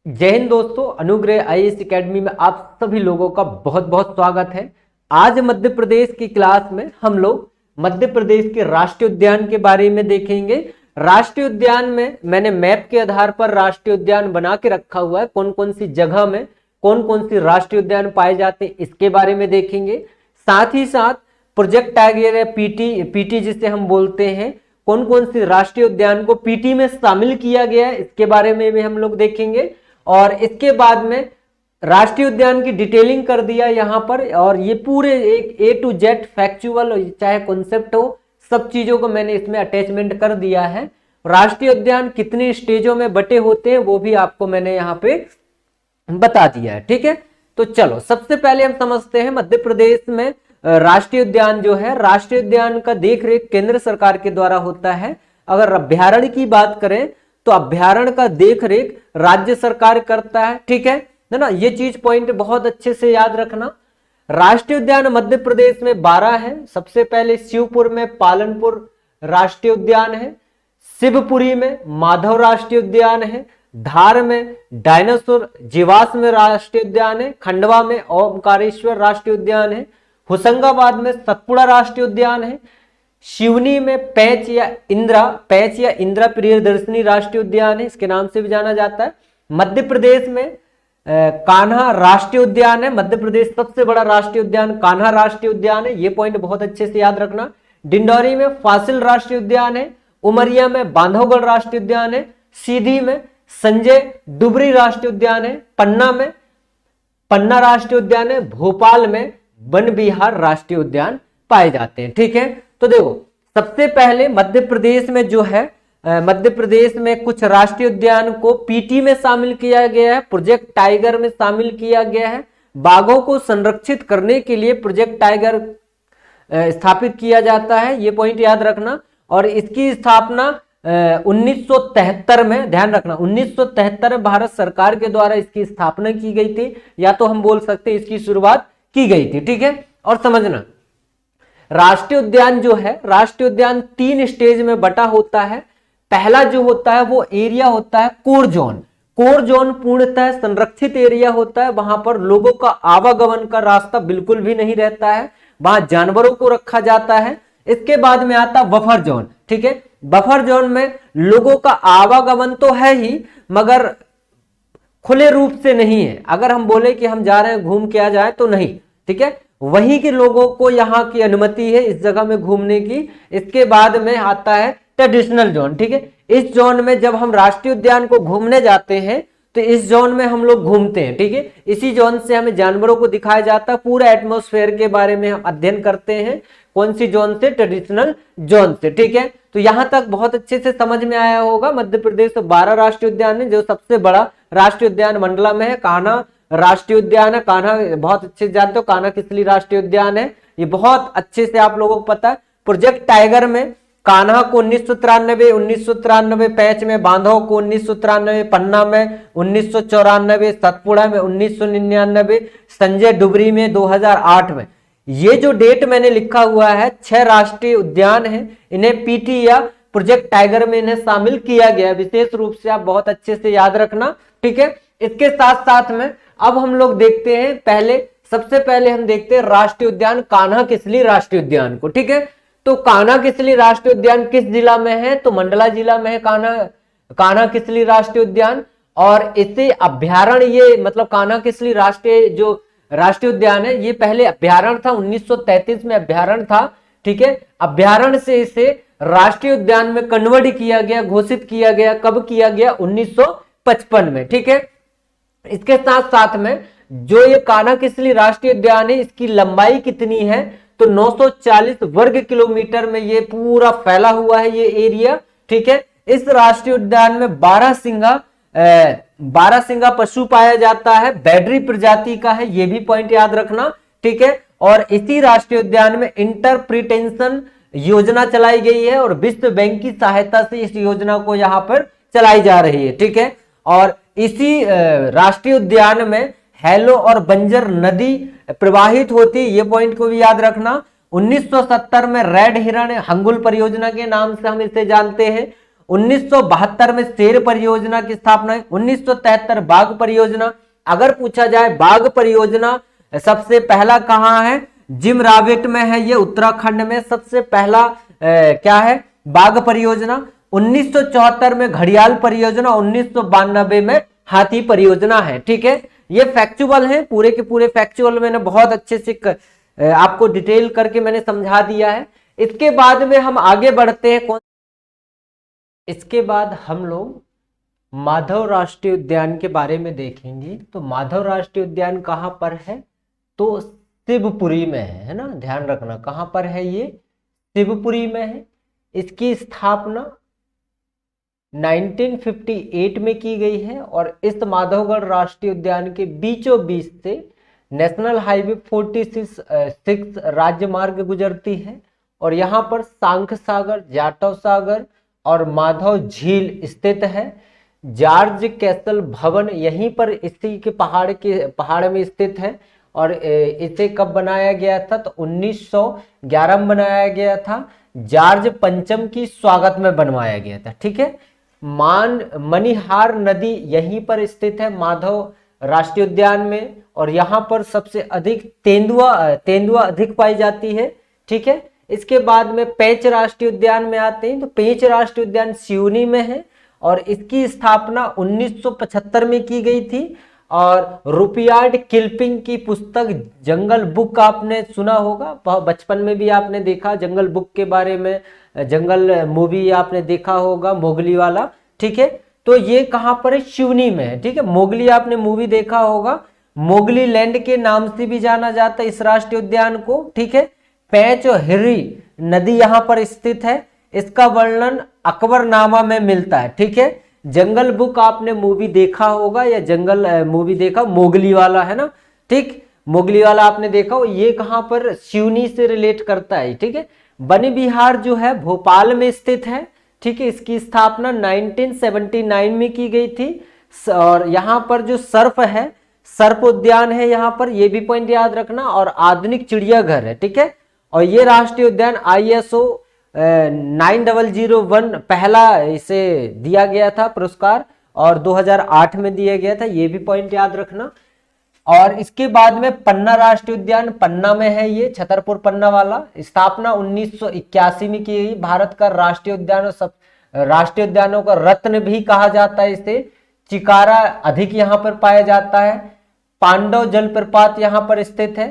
जय हिंद दोस्तों, अनुग्रह आईएएस एकेडमी में आप सभी लोगों का बहुत बहुत स्वागत है। आज मध्य प्रदेश की क्लास में हम लोग मध्य प्रदेश के राष्ट्रीय उद्यान के बारे में देखेंगे। राष्ट्रीय उद्यान में मैंने मैप के आधार पर राष्ट्रीय उद्यान बना के रखा हुआ है, कौन कौन सी जगह में कौन कौन सी राष्ट्रीय उद्यान पाए जाते हैं इसके बारे में देखेंगे। साथ ही साथ प्रोजेक्ट टाइगर या पीटी जिसे हम बोलते हैं, कौन कौन सी राष्ट्रीय उद्यान को पीटी में शामिल किया गया है इसके बारे में भी हम लोग देखेंगे। और इसके बाद में राष्ट्रीय उद्यान की डिटेलिंग कर दिया यहाँ पर, और ये पूरे एक A to Z फैक्चुअल चाहे कॉन्सेप्ट हो, सब चीजों को मैंने इसमें अटैचमेंट कर दिया है। राष्ट्रीय उद्यान कितने स्टेजों में बटे होते हैं वो भी आपको मैंने यहाँ पे बता दिया है। ठीक है, तो चलो सबसे पहले हम समझते हैं मध्य प्रदेश में राष्ट्रीय उद्यान जो है, राष्ट्रीय उद्यान का देख रेख केंद्र सरकार के द्वारा होता है। अगर अभ्यारण्य की बात करें तो अभ्यारण्य का देख रेख राज्य सरकार करता है। ठीक है ना, ये चीज पॉइंट बहुत अच्छे से याद रखना। राष्ट्रीय उद्यान मध्य प्रदेश में 12 है। सबसे पहले शिवपुर में पालनपुर राष्ट्रीय उद्यान है, शिवपुरी में माधव राष्ट्रीय उद्यान है, धार में डायनासोर जीवाश्म में राष्ट्रीय उद्यान है, खंडवा में ओमकारेश्वर राष्ट्रीय उद्यान है, होशंगाबाद में सतपुड़ा राष्ट्रीय उद्यान है, शिवनी में पैंच या इंदिरा प्रियदर्शनी राष्ट्रीय उद्यान है, इसके नाम से भी जाना जाता है। मध्य प्रदेश में कान्हा राष्ट्रीय उद्यान है। मध्य प्रदेश सबसे बड़ा राष्ट्रीय उद्यान कान्हा राष्ट्रीय उद्यान है, ये पॉइंट बहुत अच्छे से याद रखना। डिंडौरी में फासिल राष्ट्रीय उद्यान है, उमरिया में बांधवगढ़ राष्ट्रीय उद्यान है, सीधी में संजय डुबरी राष्ट्रीय उद्यान है, पन्ना में पन्ना राष्ट्रीय उद्यान है, भोपाल में वन विहार राष्ट्रीय उद्यान पाए जाते हैं। ठीक है, तो देखो सबसे पहले मध्य प्रदेश में जो है, मध्य प्रदेश में कुछ राष्ट्रीय उद्यान को पीटी में शामिल किया गया है, प्रोजेक्ट टाइगर में शामिल किया गया है। बाघों को संरक्षित करने के लिए प्रोजेक्ट टाइगर स्थापित किया जाता है, ये पॉइंट याद रखना। और इसकी स्थापना 1973 में, ध्यान रखना 1973 में भारत सरकार के द्वारा इसकी स्थापना की गई थी, या तो हम बोल सकते हैं इसकी शुरुआत की गई थी। ठीक है, और समझना राष्ट्रीय उद्यान जो है, राष्ट्रीय उद्यान 3 स्टेज में बटा होता है। पहला जो होता है वो एरिया होता है कोर जोन। कोर जोन पूर्णतः संरक्षित एरिया होता है, वहां पर लोगों का आवागमन का रास्ता बिल्कुल भी नहीं रहता है, वहां जानवरों को रखा जाता है। इसके बाद में आता बफर जोन। ठीक है, बफर जोन में लोगों का आवागमन तो है ही, मगर खुले रूप से नहीं है। अगर हम बोले कि हम जा रहे हैं घूम के आ जाए तो नहीं। ठीक है, वहीं के लोगों को यहाँ की अनुमति है इस जगह में घूमने की। इसके बाद में आता है ट्रेडिशनल जोन। ठीक है, इस जोन में जब हम राष्ट्रीय उद्यान को घूमने जाते हैं तो इस जोन में हम लोग घूमते हैं। ठीक है, इसी जोन से हमें जानवरों को दिखाया जाता है, पूरा एटमॉस्फेयर के बारे में हम अध्ययन करते हैं। कौन सी जोन से? ट्रेडिशनल जोन से। ठीक है, तो यहां तक बहुत अच्छे से समझ में आया होगा। मध्य प्रदेश में 12 राष्ट्रीय उद्यान है, जो सबसे बड़ा राष्ट्रीय उद्यान मंडला में है कान्हा राष्ट्रीय उद्यान है। कान्हा बहुत अच्छे से जानते हो, कान्हा किसली राष्ट्रीय उद्यान है, ये बहुत अच्छे से आप लोगों को पता है। प्रोजेक्ट टाइगर में कान्हा को 1993 पैंच में, बांधव को 1993, पन्ना में 1994, सतपुड़ा में 1999, संजय डुबरी में 2008 में। ये जो डेट मैंने लिखा हुआ है, 6 राष्ट्रीय उद्यान है, इन्हें पीटी या प्रोजेक्ट टाइगर में इन्हें शामिल किया गया है। विशेष रूप से आप बहुत अच्छे से याद रखना। ठीक है, इसके साथ साथ में अब हम लोग देखते हैं, सबसे पहले हम देखते हैं राष्ट्रीय उद्यान कान्हा किसली राष्ट्रीय उद्यान को। ठीक है, तो कान्हा किसली राष्ट्रीय उद्यान किस जिला में है? तो मंडला जिला में है कान्हा किसली राष्ट्रीय उद्यान। और इसे अभ्यारण्य, ये मतलब कान्हा किसली राष्ट्रीय उद्यान है, ये पहले अभ्यारण्य था, 1933 में अभ्यारण्य था। ठीक है, अभ्यारण्य से इसे राष्ट्रीय उद्यान में कन्वर्ट किया गया, घोषित किया गया। कब किया गया? 1955 में। ठीक है, इसके साथ साथ में जो ये कान्हा किसली राष्ट्रीय उद्यान है, इसकी लंबाई कितनी है? तो 940 वर्ग किलोमीटर में ये पूरा फैला हुआ है ये एरिया। ठीक है, इस राष्ट्रीय उद्यान में 12 सिंगा पशु पाया जाता है, बैडरी प्रजाति का है, ये भी पॉइंट याद रखना। ठीक है, और इसी राष्ट्रीय उद्यान में इंटरप्रिटेशन योजना चलाई गई है, और विश्व बैंक की सहायता से इस योजना को यहाँ पर चलाई जा रही है। ठीक है, और इसी राष्ट्रीय उद्यान में हेलो और बंजर नदी प्रवाहित होती है, ये पॉइंट को भी याद रखना। 1970 में रेड हिरण हंगुल परियोजना के नाम से हम इसे जानते हैं। 1972 में शेर परियोजना की स्थापना है। 1973 बाघ परियोजना। अगर पूछा जाए बाघ परियोजना सबसे पहला कहां है, जिम रावेट में है, ये उत्तराखंड में सबसे पहला क्या है, बाघ परियोजना। 1974 में घड़ियाल परियोजना, 1992 में हाथी परियोजना है। ठीक है, ये फैक्चुअल है, पूरे के पूरे फैक्चुअल मैंने बहुत अच्छे से आपको डिटेल करके मैंने समझा दिया है। इसके बाद में हम आगे बढ़ते हैं। इसके बाद हम लोग माधव राष्ट्रीय उद्यान के बारे में देखेंगे। तो माधव राष्ट्रीय उद्यान कहां पर है, तो शिवपुरी में है ना, ध्यान रखना कहां पर है, ये शिवपुरी में है। इसकी स्थापना 1958 में की गई है और इस माधवगढ़ राष्ट्रीय उद्यान के बीचों बीच से नेशनल हाईवे 46 राज्य मार्ग गुजरती है और यहाँ पर सांख सागर, जाटव सागर और माधव झील स्थित है। जॉर्ज कैसल भवन यहीं पर इसी के पहाड़ में स्थित है और इसे कब बनाया गया था, तो 1911 में बनाया गया था। जॉर्ज पंचम की स्वागत में बनवाया गया था। ठीक है, मणिहार नदी यहीं पर स्थित है माधव राष्ट्रीय उद्यान में और यहाँ पर सबसे अधिक तेंदुआ अधिक पाई जाती है। ठीक है, इसके बाद में पेंच राष्ट्रीय उद्यान में आते हैं। तो पेंच राष्ट्रीय उद्यान सिवनी में है और इसकी स्थापना 1975 में की गई थी और रुपियार्ड किपलिंग की पुस्तक जंगल बुक आपने सुना होगा, बचपन में भी आपने देखा जंगल बुक के बारे में, जंगल मूवी आपने देखा होगा मोगली वाला। ठीक है, तो ये कहां पर है, सिवनी में है। ठीक है, मोगली आपने मूवी देखा होगा, मोगली लैंड के नाम से भी जाना जाता है इस राष्ट्रीय उद्यान को। ठीक है, पेंच और हिर्री नदी यहां पर स्थित है। इसका वर्णन अकबरनामा में मिलता है। ठीक है, जंगल बुक आपने मूवी देखा होगा या जंगल मूवी देखा, मोगली वाला है ना। ठीक, मोगली वाला आपने देखा हो, ये कहां पर, सिवनी से रिलेट करता है। ठीक है, वन विहार जो है भोपाल में स्थित है। ठीक है, इसकी स्थापना 1979 में की गई थी और यहाँ पर जो सर्प है, सर्प उद्यान है यहाँ पर, ये भी पॉइंट याद रखना, और आधुनिक चिड़ियाघर है। ठीक है, और ये राष्ट्रीय उद्यान ISO 9001 पहला इसे दिया गया था पुरस्कार और 2008 में दिया गया था, ये भी पॉइंट याद रखना। और इसके बाद में पन्ना राष्ट्रीय उद्यान, पन्ना में है ये, छतरपुर पन्ना वाला। स्थापना 1981 में की गई। भारत का राष्ट्रीय उद्यान, सब राष्ट्रीय उद्यानों का रत्न भी कहा जाता है इसे। चिकारा अधिक यहाँ पर पाया जाता है। पांडव जलप्रपात यहाँ पर स्थित है।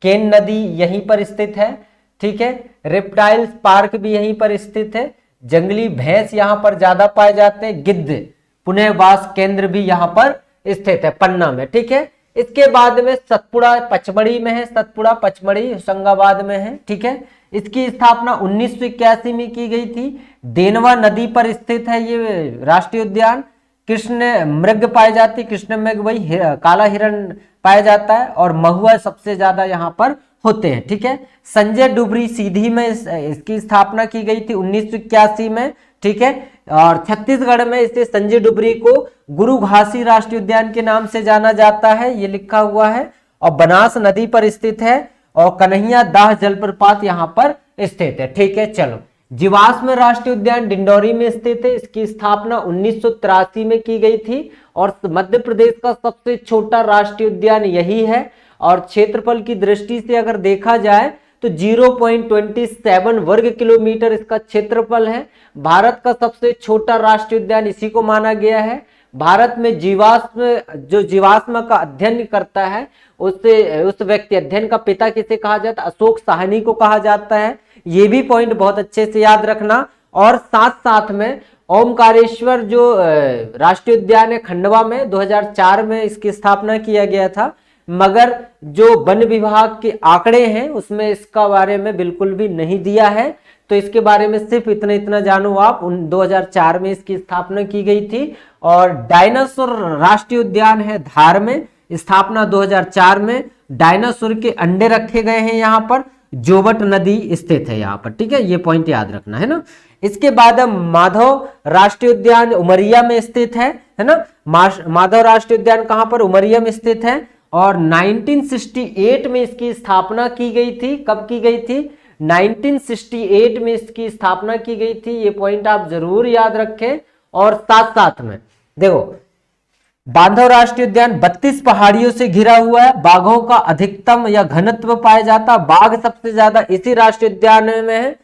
केन नदी यहीं पर स्थित है। ठीक है, रेप्टाइल्स पार्क भी यहीं पर स्थित है। जंगली भैंस यहाँ पर ज्यादा पाए जाते हैं। गिद्ध पुनर्वास केंद्र भी यहाँ पर स्थित है पन्ना में। ठीक है, इसके बाद में सतपुड़ा पचमढ़ी में है। सतपुड़ा पचमढ़ी होशंगाबाद में है। ठीक है, इसकी स्थापना 1981 में की गई थी। देनवा नदी पर स्थित है ये राष्ट्रीय उद्यान। कृष्ण मृग पाए जाते, कृष्ण मृग वही काला हिरण पाया जाता है और महुआ सबसे ज्यादा यहाँ पर होते हैं। ठीक है, संजय डुबरी सीधी में इसकी स्थापना की गई थी 1981 में। ठीक है, और छत्तीसगढ़ में इसे संजय डुबरी को गुरु घासी राष्ट्रीय उद्यान के नाम से जाना जाता है, ये लिखा हुआ है, और बनास नदी पर स्थित है और कन्हैया दाह जलप्रपात यहाँ पर स्थित है। ठीक है, चलो जीवाश्म राष्ट्रीय उद्यान डिंडौरी में स्थित है। इसकी स्थापना 1983 में की गई थी और मध्य प्रदेश का सबसे छोटा राष्ट्रीय उद्यान यही है और क्षेत्रफल की दृष्टि से अगर देखा जाए तो 0.27 वर्ग किलोमीटर इसका क्षेत्रफल है। भारत का सबसे छोटा राष्ट्रीय उद्यान इसी को माना गया है। भारत में जीवाश्म का अध्ययन करता है उस व्यक्ति, अध्ययन का पिता किसे कहा जाता है, अशोक साहनी को कहा जाता है। ये भी पॉइंट बहुत अच्छे से याद रखना। और साथ साथ में ओमकारेश्वर जो राष्ट्रीय उद्यान है खंडवा में 2004 में इसकी स्थापना किया गया था, मगर जो वन विभाग के आंकड़े हैं उसमें इसका बारे में बिल्कुल भी नहीं दिया है। तो इसके बारे में सिर्फ इतना जानो आप, 2004 में इसकी स्थापना की गई थी। और डायनासोर राष्ट्रीय उद्यान है धार में, स्थापना 2004 में। डायनासोर के अंडे रखे गए हैं यहाँ पर, जोबट नदी स्थित है यहाँ पर। ठीक है, ये पॉइंट याद रखना है ना। इसके बाद माधव राष्ट्रीय उद्यान उमरिया में स्थित है ना। माधव राष्ट्रीय उद्यान कहाँ पर, उमरिया में स्थित है और 1968 में इसकी स्थापना की गई थी। कब की गई थी, 1968 में इसकी स्थापना की गई थी। ये पॉइंट आप जरूर याद रखें। और साथ साथ में देखो, बांधव राष्ट्रीय उद्यान 32 पहाड़ियों से घिरा हुआ है। बाघों का अधिकतम या घनत्व पाया जाता, बाघ सबसे ज्यादा इसी राष्ट्रीय उद्यान में है।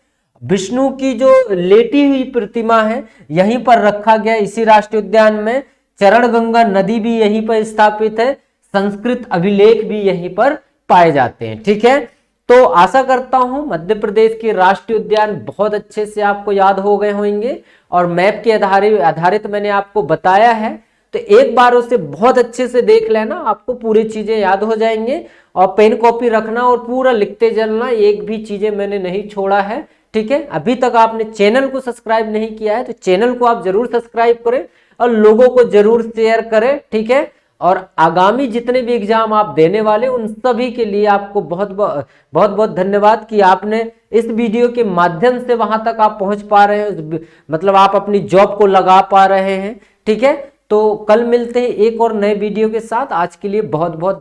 विष्णु की जो लेटी हुई प्रतिमा है यहीं पर रखा गया इसी राष्ट्रीय उद्यान में। चरणगंगा नदी भी यहीं पर स्थापित है। संस्कृत अभिलेख भी यहीं पर पाए जाते हैं। ठीक है, तो आशा करता हूं मध्य प्रदेश के राष्ट्रीय उद्यान बहुत अच्छे से आपको याद हो गए होंगे और मैप के आधारित मैंने आपको बताया है, तो एक बार उसे बहुत अच्छे से देख लेना, आपको पूरी चीजें याद हो जाएंगे। और पेन कॉपी रखना और पूरा लिखते चलना, एक भी चीजें मैंने नहीं छोड़ा है। ठीक है, अभी तक आपने चैनल को सब्सक्राइब नहीं किया है तो चैनल को आप जरूर सब्सक्राइब करें और लोगों को जरूर शेयर करें। ठीक है, और आगामी जितने भी एग्जाम आप देने वाले उन सभी के लिए आपको बहुत बहुत धन्यवाद कि आपने इस वीडियो के माध्यम से वहां तक आप पहुंच पा रहे हैं, मतलब आप अपनी जॉब को लगा पा रहे हैं। ठीक है, तो कल मिलते हैं एक और नए वीडियो के साथ। आज के लिए बहुत बहुत